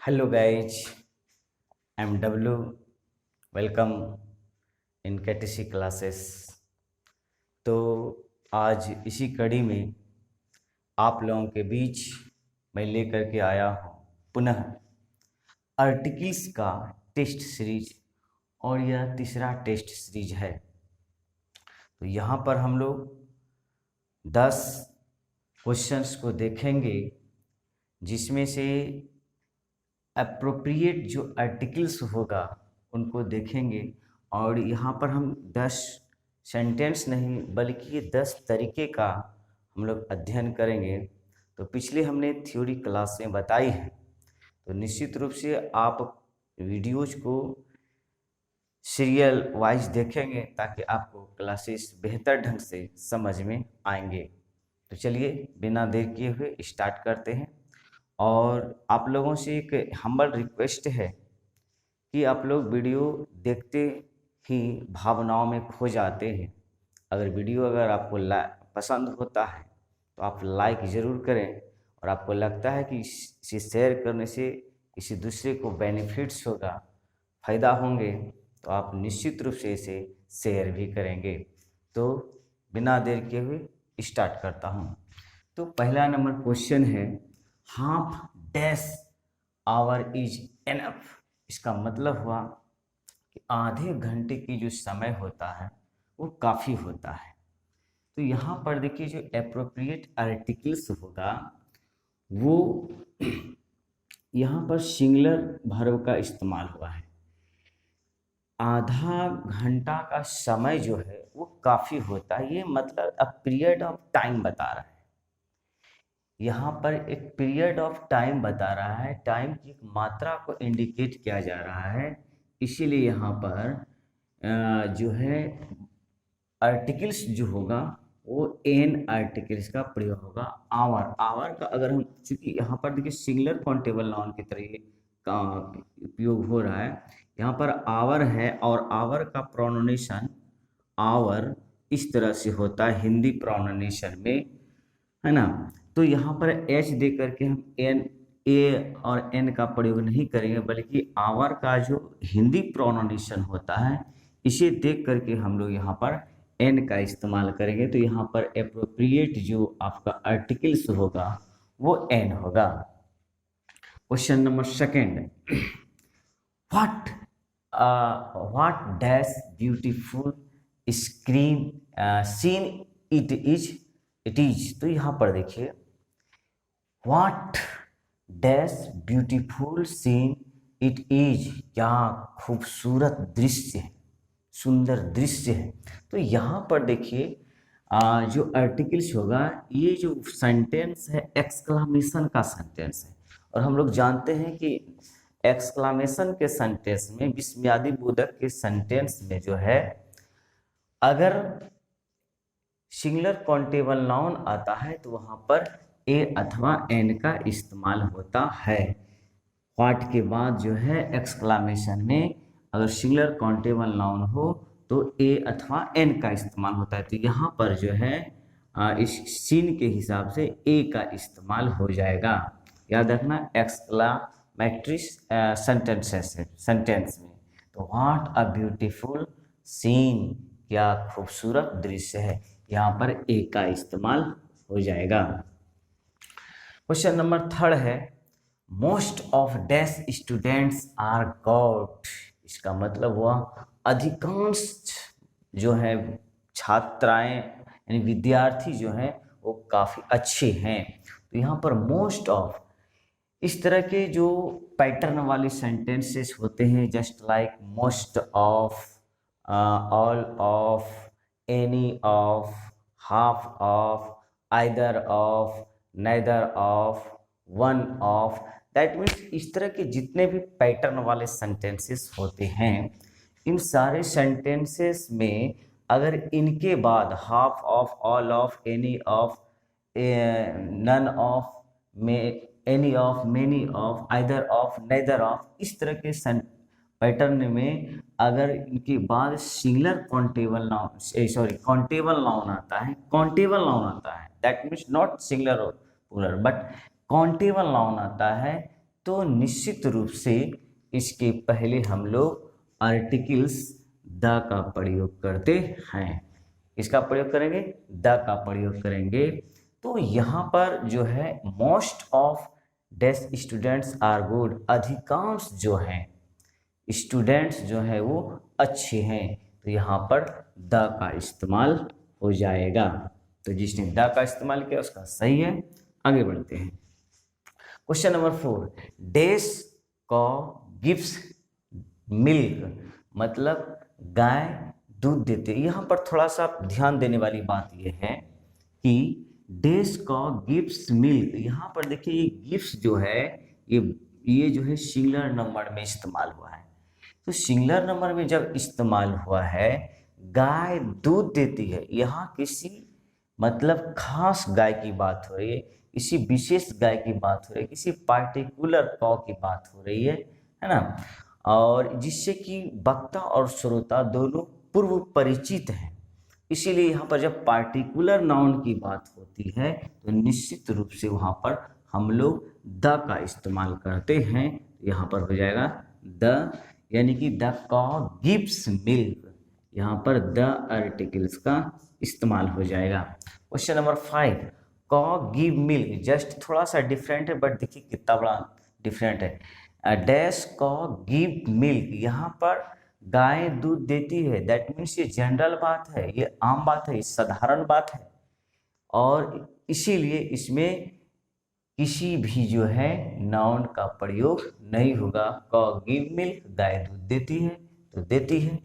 Hello guys, I'm W. Welcome in KTC classes. तो आज इसी कड़ी में आप लोगों के बीच मैं लेकर के आया हूँ पुनः आर्टिकल्स का टेस्ट सीरीज और यह तीसरा टेस्ट सीरीज है। तो यहाँ पर हम लोग 10 क्वेश्चंस को देखेंगे जिसमें से अप्रोप्रिएट जो आर्टिकल्स होगा उनको देखेंगे और यहाँ पर हम 10 सेंटेंस नहीं बल्कि ये 10 तरीके का हम लोग अध्ययन करेंगे। तो पिछले हमने थ्योरी क्लास में बताई है, तो निश्चित रूप से आप वीडियोज को सीरियल वाइज देखेंगे ताकि आपको क्लासेस बेहतर ढंग से समझ में आएंगे। तो चलिए बिना देर किए हुए स्टार्ट करते हैं। और आप लोगों से एक हम्बल रिक्वेस्ट है कि आप लोग वीडियो देखते ही भावनाओं में खो जाते हैं। अगर आपको पसंद होता है तो आप लाइक ज़रूर करें, और आपको लगता है कि इसे शेयर करने से किसी दूसरे को बेनिफिट्स होगा, फ़ायदा होंगे, तो आप निश्चित रूप से इसे शेयर भी करेंगे। तो बिना देर किए हुए स्टार्ट करता हूँ। तो पहला नंबर क्वेश्चन है, half dash our is enough. इसका मतलब हुआ कि आधे घंटे की जो समय होता है वो काफ़ी होता है। तो यहाँ पर देखिए जो एप्रोप्रिएट आर्टिकल्स होगा वो यहाँ पर सिंगुलर वर्ब का इस्तेमाल हुआ है। आधा घंटा का समय जो है वो काफ़ी होता है, ये मतलब अ पीरियड ऑफ टाइम बता रहा है। यहाँ पर एक पीरियड ऑफ टाइम बता रहा है, टाइम की एक मात्रा को इंडिकेट किया जा रहा है, इसीलिए यहाँ पर जो है आर्टिकल्स जो होगा वो एन आर्टिकल्स का प्रयोग होगा। आवर, आवर का अगर हम, चूंकि यहाँ पर देखिए सिंगुलर काउंटेबल नाउन की तरह का उपयोग हो रहा है, यहाँ पर आवर है और आवर का प्रोनाउंसिएशन आवर इस तरह से होता है हिंदी प्रोनाउंसिएशन में, है ना। तो यहाँ पर एच दे करके हम एन ए और एन का प्रयोग नहीं करेंगे, बल्कि आवर का जो हिंदी प्रोनाउंसिएशन होता है इसे देख करके हम लोग यहाँ पर एन का इस्तेमाल करेंगे। तो यहाँ पर एप्रोप्रिएट जो आपका आर्टिकल्स होगा वो एन होगा। Question number second, what dash beautiful screen seen it is. तो यहाँ पर देखिए what dash beautiful seen it is, क्या खूबसूरत दृश्य है, सुंदर दृश्य है। तो यहाँ पर देखिए जो आर्टिकल्स होगा, ये जो सेंटेंस है एक्सक्लामेशन का सेंटेंस है, और हम लोग जानते हैं कि एक्सक्लामेशन के सेंटेंस में, विस्मयादि बोधक के सेंटेंस में जो है, अगर सिंगुलर काउंटेबल नाउन आता है तो वहाँ पर ए अथवा एन का इस्तेमाल होता है। व्हाट के बाद जो है एक्सक्लामेशन में अगर सिंगुलर काउंटेबल नाउन हो तो ए अथवा एन का इस्तेमाल होता है। तो यहाँ पर जो है इस सीन के हिसाब से ए का इस्तेमाल हो जाएगा। याद रखना एक्सक्लामेटरी सेंटेंस में। तो व्हाट अ ब्यूटीफुल सीन, क्या खूबसूरत दृश्य है, यहाँ पर ए का इस्तेमाल हो जाएगा। क्वेश्चन नंबर थर्ड है, most of dash students are good. इसका मतलब हुआ अधिकांश जो है छात्राएं यानी विद्यार्थी जो हैं वो काफ़ी अच्छे हैं। तो यहाँ पर मोस्ट ऑफ, इस तरह के जो पैटर्न वाले सेंटेंसेस होते हैं, just like most of, all of, any of, half of, either of, neither of, one of, that means इस तरह के जितने भी पैटर्न वाले सेंटेंसेस होते हैं, इन सारे सेंटेंसेस में अगर इनके बाद half of, all of, any of, none of, में any of, many of, either of, neither of, इस तरह के पैटर्न में अगर इनके बाद singular countable noun, sorry countable noun आता है, काउंटेबल नाउन आता है, दैट मीन्स नॉट सिंगुलर और प्लूरल बट काउंटेबल नाउन आता है, तो निश्चित रूप से इसके पहले हम लोग आर्टिकल्स द का प्रयोग करते हैं। इसका प्रयोग करेंगे, द का प्रयोग करेंगे। तो यहाँ पर जो है most of dash students are good, अधिकांश जो हैं स्टूडेंट्स जो है वो अच्छे हैं, तो यहाँ पर द का इस्तेमाल हो जाएगा। तो जिसने द का इस्तेमाल किया उसका सही है। आगे बढ़ते हैं। क्वेश्चन नंबर 4, डैश कॉ गिव्स मिल्क, मतलब गाय दूध देते। यहाँ पर थोड़ा सा ध्यान देने वाली बात यह है कि डैश कॉ गिव्स मिल्क, यहाँ पर देखिए ये गिव्स जो है ये जो है सिंगुलर नंबर में इस्तेमाल हुआ है। तो सिंगुलर नंबर में जब इस्तेमाल हुआ है, गाय दूध देती है, यहाँ किसी मतलब खास गाय की बात हो रही है, किसी विशेष गाय की बात हो रही है, किसी पार्टिकुलर कॉ की बात हो रही है ना। और जिससे कि वक्ता और श्रोता दोनों पूर्व परिचित हैं, इसीलिए यहाँ पर जब पार्टिकुलर नाउन की बात होती है तो निश्चित रूप से वहाँ पर हम लोग द का इस्तेमाल करते हैं। यहाँ पर हो जाएगा द, यानी कि द कॉ गिव्स मिल्क, यहाँ पर द आर्टिकल्स का इस्तेमाल हो जाएगा। क्वेश्चन नंबर 5, कॉ गिव मिल्क, जस्ट थोड़ा सा डिफरेंट है, बट देखिए कितना बड़ा डिफरेंट है। डैश कॉ गिव मिल्क, यहाँ पर गाय दूध देती है, दैट मीन्स ये जनरल बात है, ये आम बात है, ये साधारण बात है, और इसीलिए इसमें किसी भी जो है नाउन का प्रयोग नहीं होगा। कॉ गिव मिल्क, गाय दूध देती है तो देती है,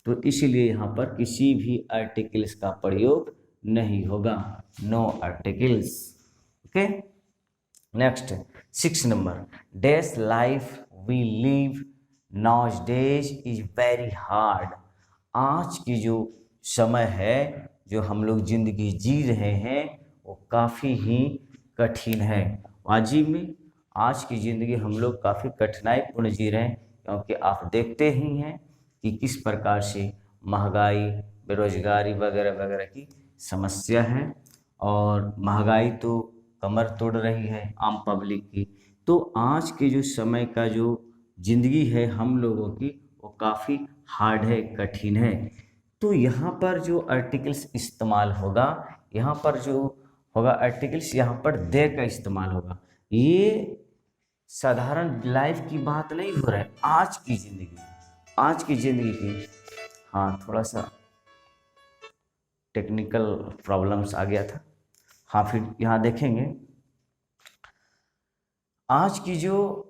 तो इसीलिए यहाँ पर किसी भी आर्टिकल्स का प्रयोग नहीं होगा, no articles. Okay, next 6 number, dash life we live nowadays is very hard, आज की जो समय है, जो हम लोग जिंदगी जी रहे हैं, वो काफ़ी ही कठिन है। वाजिब में आज की ज़िंदगी हम लोग काफ़ी कठिनाई पूर्ण जी रहे हैं, क्योंकि आप देखते ही हैं कि किस प्रकार से महंगाई, बेरोजगारी वगैरह वगैरह की समस्या है, और महंगाई तो कमर तोड़ रही है आम पब्लिक की। तो आज के जो समय का जो ज़िंदगी है हम लोगों की, वो काफ़ी हार्ड है, कठिन है। तो यहाँ पर जो आर्टिकल्स इस्तेमाल होगा, यहाँ पर जो होगा आर्टिकल्स, यहाँ पर दे का इस्तेमाल होगा। ये साधारण लाइफ की बात नहीं हो रहा है, आज की ज़िंदगी की। हाँ, थोड़ा सा टेक्निकल प्रॉब्लम्स आ गया था। हाँ, फिर यहाँ देखेंगे, आज की जो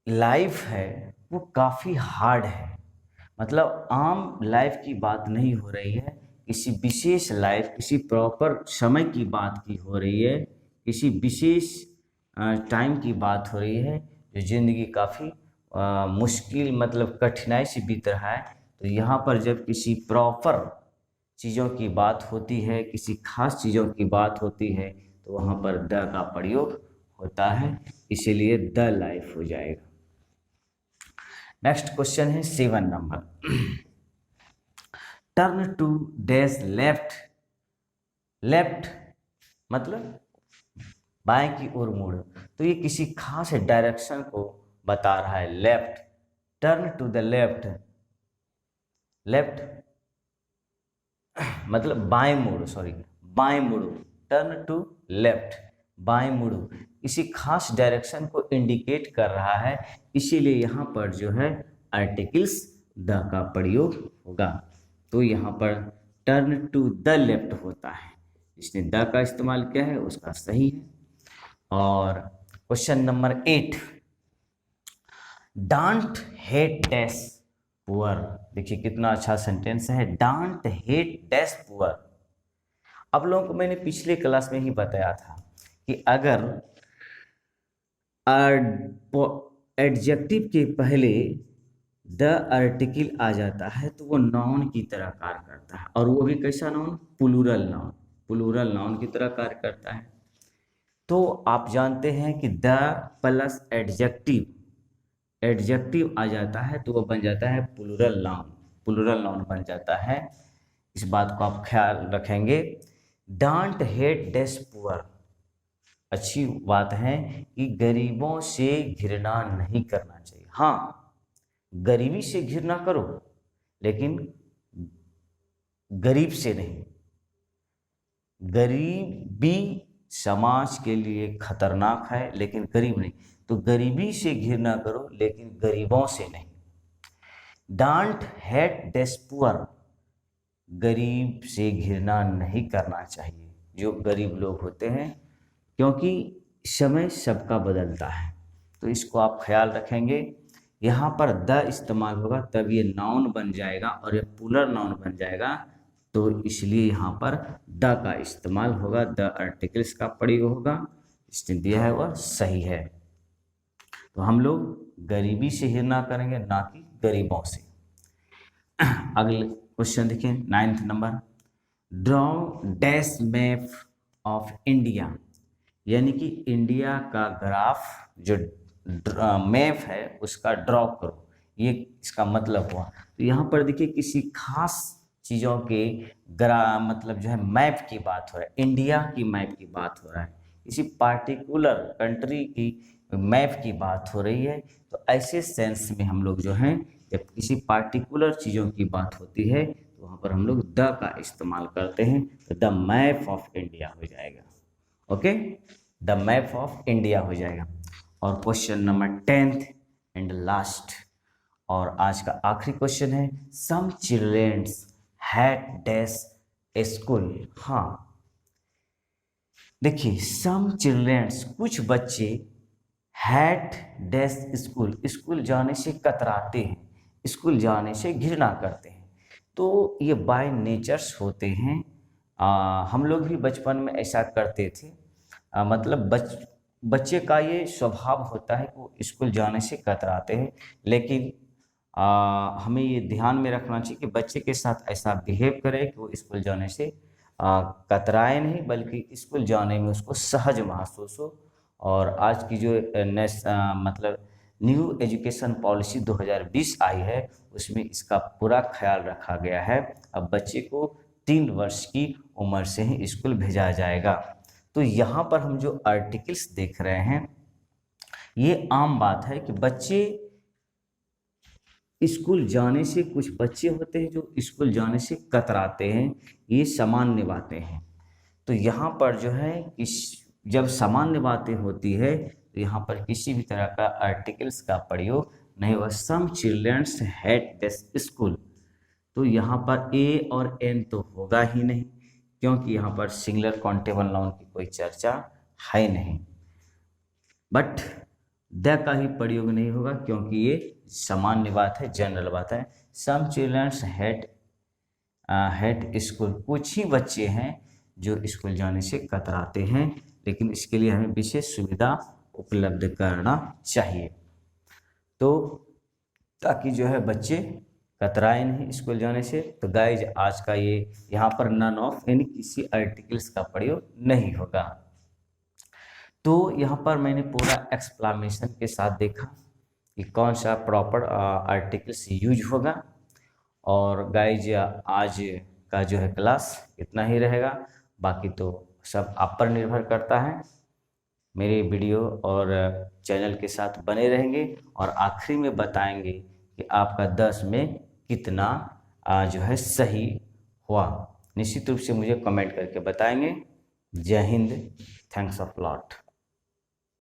लाइफ है वो काफ़ी हार्ड है, मतलब आम लाइफ की बात नहीं हो रही है, किसी विशेष लाइफ, किसी प्रॉपर समय की बात की हो रही है, किसी विशेष टाइम की बात हो रही है, जो ज़िंदगी काफ़ी मुश्किल मतलब कठिनाई से बीत रहा है। तो यहाँ पर जब किसी प्रॉपर चीज़ों की बात होती है, किसी खास चीज़ों की बात होती है, तो वहाँ पर द का प्रयोग होता है, इसीलिए द लाइफ हो जाएगा। नेक्स्ट क्वेश्चन है 7 number, turn to dash left, left मतलब बाएं की ओर मुड़, तो ये किसी खास डायरेक्शन को बता रहा है। Left, turn to the left, left मतलब बाएं मुड़ो, सॉरी बाएं मुड़ो, टर्न टू लेफ्ट, बाएं मुड़ो, किसी खास डायरेक्शन को इंडिकेट कर रहा है, इसीलिए यहाँ पर जो है आर्टिकल्स द का प्रयोग होगा। तो यहाँ पर टर्न टू द लेफ्ट होता है, जिसने द का इस्तेमाल किया है उसका सही है। और question number 8, don't hate dash poor, देखिए कितना अच्छा सेंटेंस है, डोंट हेट डैश पुअर। आप लोगों को मैंने पिछले क्लास में ही बताया था कि अगर एडजेक्टिव के पहले द आर्टिकल आ जाता है तो वो नाउन की तरह कार्य करता है, और वो भी कैसा noun, plural noun, plural noun की तरह कार्य करता है। तो आप जानते हैं कि द प्लस एडजेक्टिव, एडजेक्टिव आ जाता है तो वो बन जाता है प्लूरल नाउन, प्लूरल नाउन बन जाता है। इस बात को आप ख्याल रखेंगे। डोंट हेट डैश पुअर, अच्छी बात है कि गरीबों से घृणा नहीं करना चाहिए। हाँ, गरीबी से घृणा करो, लेकिन गरीब से नहीं। गरीबी समाज के लिए खतरनाक है, लेकिन गरीब नहीं। तो गरीबी से घृणा करो, लेकिन गरीबों से नहीं। डोंट हेट दिस पुअर, गरीब से घृणा नहीं करना चाहिए, जो गरीब लोग होते हैं, क्योंकि समय सबका बदलता है। तो इसको आप ख्याल रखेंगे। यहाँ पर द इस्तेमाल होगा तब ये नाउन बन जाएगा और ये पुलर नाउन बन जाएगा, तो इसलिए यहाँ पर द का इस्तेमाल होगा, द आर्टिकल्स का प्रयोग होगा। इसने दिया है वह सही है। तो हम लोग गरीबी से घृणा करेंगे, ना कि गरीबों से। अगले क्वेश्चन देखिए 9th number, draw dash map of India, यानी कि इंडिया का ग्राफ जो मैप है उसका ड्रॉ करो, ये इसका मतलब हुआ। तो यहाँ पर देखिए किसी खास चीज़ों के मतलब जो है मैप की बात हो रहा है, इंडिया की मैप की बात हो रहा है, किसी पार्टिकुलर कंट्री की मैप की बात हो रही है। तो ऐसे सेंस में हम लोग जो हैं, जब किसी पार्टिकुलर चीज़ों की बात होती है तो वहाँ पर हम लोग द का इस्तेमाल करते हैं, तो द मैप ऑफ इंडिया हो जाएगा। Okay, the map of India हो जाएगा। और question number 10th and last और आज का आखिरी क्वेश्चन है, some childrens had dash a school. हाँ, देखिए सम चिल्ड्रंस, कुछ बच्चे हैड डैश स्कूल, स्कूल जाने से कतराते हैं, स्कूल जाने से घृणा करते हैं। तो ये बाय नेचर्स होते हैं। हम लोग भी बचपन में ऐसा करते थे। मतलब बच्चे का ये स्वभाव होता है कि वो स्कूल जाने से कतराते हैं, लेकिन हमें ये ध्यान में रखना चाहिए कि बच्चे के साथ ऐसा बिहेव करें कि वो स्कूल जाने से कतराए नहीं, बल्कि स्कूल जाने में उसको सहज महसूस हो। और आज की जो मतलब न्यू एजुकेशन पॉलिसी 2020 आई है, उसमें इसका पूरा ख्याल रखा गया है। अब बच्चे को 3 वर्ष की उम्र से ही स्कूल भेजा जाएगा। तो यहाँ पर हम जो आर्टिकल्स देख रहे हैं, ये आम बात है कि बच्चे स्कूल जाने से, कुछ बच्चे होते हैं जो स्कूल जाने से कतराते हैं, ये सामान्य बातें हैं। तो यहाँ पर जो है जब सामान्य बातें होती है तो यहाँ पर किसी भी तरह का आर्टिकल्स का प्रयोग नहीं हुआ। सम चिल्ड्रंस हैड दिस स्कूल, तो यहाँ पर ए और एन तो होगा ही नहीं, क्योंकि यहाँ पर सिंगुलर काउंटेबल नाउन की कोई चर्चा है नहीं। बट द का ही प्रयोग नहीं होगा, क्योंकि ये सामान्य बात है, जनरल बात है। सम चिल्ड्रंस हैड स्कूल, कुछ ही बच्चे हैं जो स्कूल जाने से कतराते हैं, लेकिन इसके लिए हमें विशेष सुविधा उपलब्ध करना चाहिए, तो ताकि जो है बच्चे कतराए नहीं स्कूल जाने से। तो गाइज आज का ये यहाँ पर नन ऑफ यानी किसी आर्टिकल्स का प्रयोग नहीं होगा। तो यहाँ पर मैंने पूरा एक्सप्लेनेशन के साथ देखा कि कौन सा प्रॉपर आर्टिकल्स यूज होगा। और गाइज आज का जो है क्लास इतना ही रहेगा, बाकी तो सब आप पर निर्भर करता है। मेरे वीडियो और चैनल के साथ बने रहेंगे और आखिरी में बताएंगे कि आपका 10 में कितना जो है सही हुआ। निश्चित रूप से मुझे कमेंट करके बताएंगे। जय हिंद, थैंक्स ऑफ लॉट।